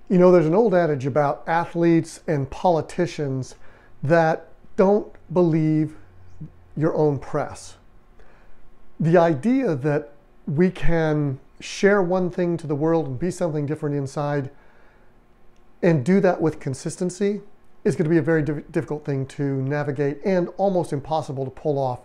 You know, there's an old adage about athletes and politicians that don't believe your own press. The idea that we can share one thing to the world and be something different inside and do that with consistency is going to be a very difficult thing to navigate and almost impossible to pull off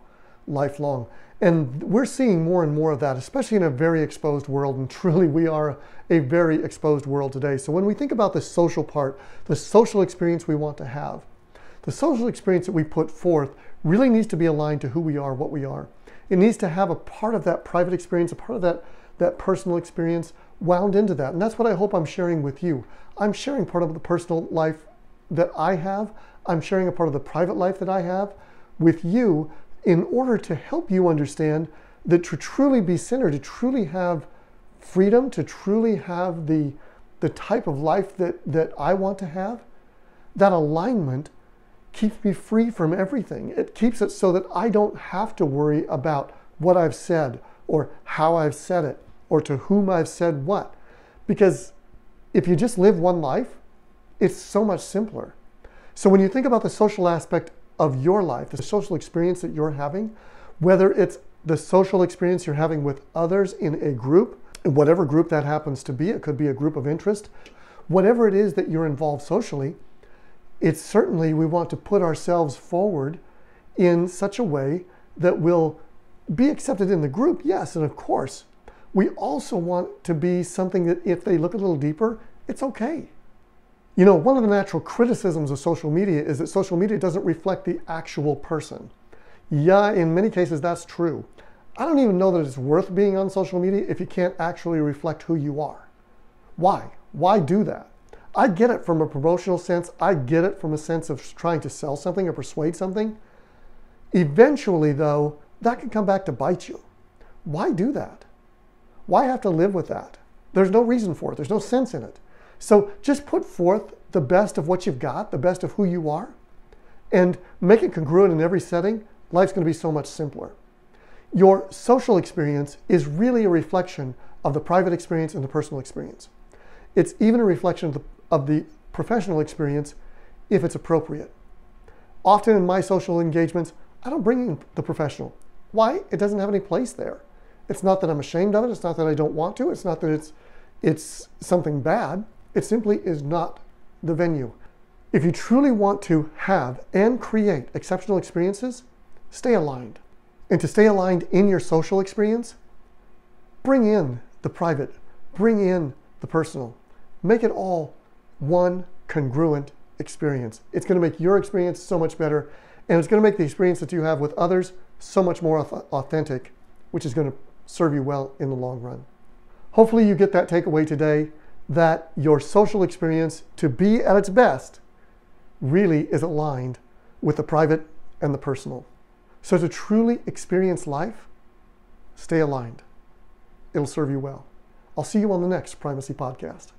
lifelong. And we're seeing more and more of that, especially in a very exposed world, and truly we are a very exposed world today. So when we think about the social part, the social experience we want to have, the social experience that we put forth really needs to be aligned to who we are, what we are. It needs to have a part of that private experience, a part of that personal experience wound into that. And that's what I hope I'm sharing with you. I'm sharing part of the personal life that I have. I'm sharing a part of the private life that I have with you in order to help you understand that to truly be centered, to truly have freedom, to truly have the type of life that I want to have, that alignment keeps me free from everything. It keeps it so that I don't have to worry about what I've said or how I've said it or to whom I've said what. Because if you just live one life, it's so much simpler. So when you think about the social aspect of your life, the social experience that you're having, whether it's the social experience you're having with others in a group, whatever group that happens to be, it could be a group of interest, whatever it is that you're involved socially, it's certainly we want to put ourselves forward in such a way that will be accepted in the group, yes, and of course. We also want to be something that if they look a little deeper, it's okay. You know, one of the natural criticisms of social media is that social media doesn't reflect the actual person. Yeah, in many cases that's true. I don't even know that it's worth being on social media if you can't actually reflect who you are. Why? Why do that? I get it from a promotional sense. I get it from a sense of trying to sell something or persuade something. Eventually, though, that can come back to bite you. Why do that? Why have to live with that? There's no reason for it. There's no sense in it. So just put forth the best of what you've got, the best of who you are, and make it congruent in every setting. Life's going to be so much simpler. Your social experience is really a reflection of the private experience and the personal experience. It's even a reflection of the professional experience if it's appropriate. Often in my social engagements, I don't bring in the professional. Why? It doesn't have any place there. It's not that I'm ashamed of it. It's not that I don't want to. It's not that it's something bad. It simply is not the venue. If you truly want to have and create exceptional experiences, stay aligned. And to stay aligned in your social experience, bring in the private, bring in the personal. Make it all one congruent experience. It's going to make your experience so much better, and it's going to make the experience that you have with others so much more authentic, which is going to serve you well in the long run. Hopefully you get that takeaway today, that your social experience, to be at its best, really is aligned with the private and the personal. So to truly experience life, stay aligned. It'll serve you well. I'll see you on the next Primacy Podcast.